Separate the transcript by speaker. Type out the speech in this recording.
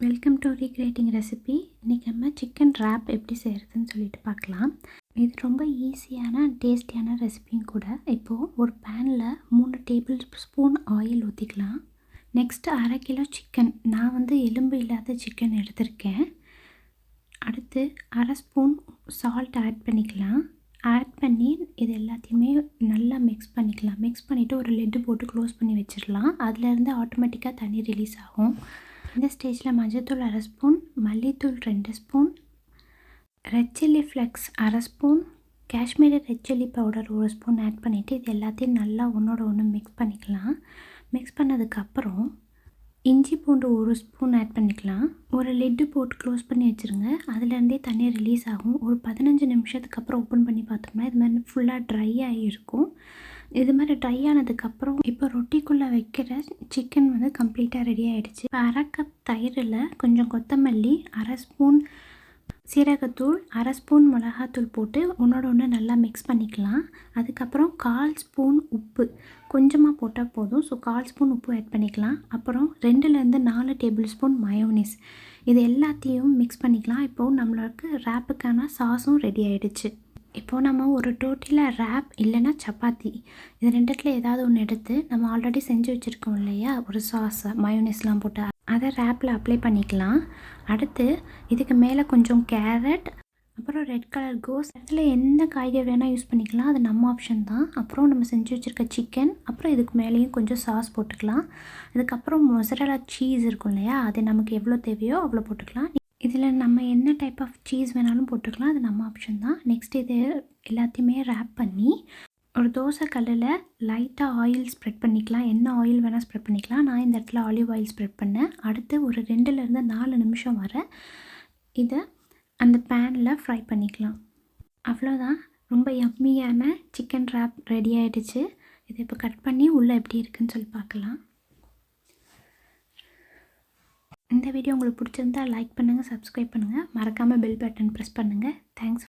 Speaker 1: Welcome to recreating recipe. இன்றைக்கி நம்ம chicken rape எப்படி செய்கிறதுன்னு சொல்லிட்டு பார்க்கலாம். இது ரொம்ப ஈஸியான டேஸ்டியான ரெசிபியும் கூட. இப்போது ஒரு பேனில் 3 டேபிள் ஸ்பூன் ஆயில் ஊற்றிக்கலாம். நெக்ஸ்ட்டு 1/2 கிலோ சிக்கன், நான் எலும்பு இல்லாத சிக்கன் எடுத்திருக்கேன். அடுத்து 1/2 ஸ்பூன் சால்ட் ஆட் பண்ணிக்கலாம். ஆட் பண்ணி இது எல்லாத்தையுமே நல்லா மிக்ஸ் பண்ணிக்கலாம். மிக்ஸ் பண்ணிவிட்டு ஒரு லிட்டு போட்டு க்ளோஸ் பண்ணி வச்சிடலாம். அதுலேருந்து ஆட்டோமேட்டிக்காக தண்ணி ரிலீஸ் ஆகும். இந்த ஸ்டேஜில் மஞ்சத்தூள் 1/2 ஸ்பூன், மல்லித்தூள் 2 spoon, red chilli flakes 1/2 spoon, Kashmiri red chilli powder 1 spoon add பண்ணிவிட்டு இது எல்லாத்தையும் நல்லா ஒன்றோட ஒன்று மிக்ஸ் பண்ணிக்கலாம். மிக்ஸ் பண்ணதுக்கப்புறம் இஞ்சி பூண்டு 1 ஸ்பூன் ஆட் பண்ணிக்கலாம். ஒரு லிட்டு போட்டு க்ளோஸ் பண்ணி வச்சுருங்க. அதுலேருந்தே தண்ணி ரிலீஸ் ஆகும். ஒரு 15 நிமிஷத்துக்கு அப்புறம் ஓப்பன் பண்ணி பார்த்தோம்னா இது மாதிரி ஃபுல்லாக ட்ரை ஆகியிருக்கும். இது மாதிரி ட்ரை ஆனதுக்கப்புறம் இப்போ ரொட்டிக்குள்ளே வைக்கிற சிக்கன் கம்ப்ளீட்டாக ரெடி ஆகிடுச்சு. இப்போ 1/2 கப் தயிரில் கொஞ்சம் கொத்தமல்லி, 1/2 ஸ்பூன் சீரகத்தூள், 1/2 ஸ்பூன் மிளகாத்தூள் போட்டு ஒன்றோட ஒன்று நல்லா மிக்ஸ் பண்ணிக்கலாம். அதுக்கப்புறம் 1/4 ஸ்பூன் உப்பு கொஞ்சமாக போட்டால் போதும். ஸோ 1/4 ஸ்பூன் உப்பு ஆட் பண்ணிக்கலாம். அப்புறம் 2லேருந்து 4 டேபிள் ஸ்பூன் மயோனைஸ், இது எல்லாத்தையும் மிக்ஸ் பண்ணிக்கலாம். இப்போது நம்மளுக்கு ரேப்புக்கான சாஸும் ரெடி ஆகிடுச்சு. இப்போது நம்ம ஒரு டோர்ட்டிலா ரேப் இல்லைன்னா சப்பாத்தி, இது ரெண்டுத்தில் ஏதாவது ஒன்று எடுத்து நம்ம ஆல்ரெடி செஞ்சு வச்சுருக்கோம் இல்லையா ஒரு சாஸை மயோனைஸ்லாம் போட்டு, அதை ரேப்பில் அப்ளை பண்ணிக்கலாம். அடுத்து இதுக்கு மேலே கொஞ்சம் கேரட், அப்புறம் ரெட் கலர் கோஸ், அதில் எந்த காய்கறி வேணால் யூஸ் பண்ணிக்கலாம், அது நம்ம ஆப்ஷன் தான். அப்புறம் நம்ம செஞ்சு வச்சுருக்க சிக்கன், அப்புறம் இதுக்கு மேலேயும் கொஞ்சம் சாஸ் போட்டுக்கலாம். அதுக்கப்புறம் மொஸரல்லா சீஸ் இருக்கும் இல்லையா, அது நமக்கு எவ்வளோ தேவையோ அவ்வளோ போட்டுக்கலாம். இதில் நம்ம என்ன டைப் ஆஃப் சீஸ் வேணாலும் போட்டுக்கலாம், அது நம்ம ஆப்ஷன் தான். நெக்ஸ்ட் இது எல்லாத்தையுமே ரேப் பண்ணி ஒரு தோசை கல்லில் லைட்டாக ஆயில் ஸ்ப்ரெட் பண்ணிக்கலாம். என்ன ஆயில் வேணால் ஸ்ப்ரெட் பண்ணிக்கலாம். நான் இந்த இடத்துல ஆலிவ் ஆயில் ஸ்ப்ரெட் பண்ணேன். அடுத்து ஒரு 2லேருந்து 4 நிமிஷம் வர இதை அந்த பேனில் ஃப்ரை பண்ணிக்கலாம். அவ்வளோதான், ரொம்ப யம்மியான சிக்கன் ரேப் ரெடி ஆகிடுச்சு. இதை இப்போ கட் பண்ணி உள்ளே எப்படி இருக்குதுன்னு சொல்லி பார்க்கலாம். இந்த வீடியோ உங்களுக்கு பிடிச்சிருந்தா லைக் பண்ணுங்கள், சப்ஸ்கிரைப் பண்ணுங்கள், மறக்காமல் பெல் பட்டன் ப்ரெஸ் பண்ணுங்கள். தேங்க்ஸ்.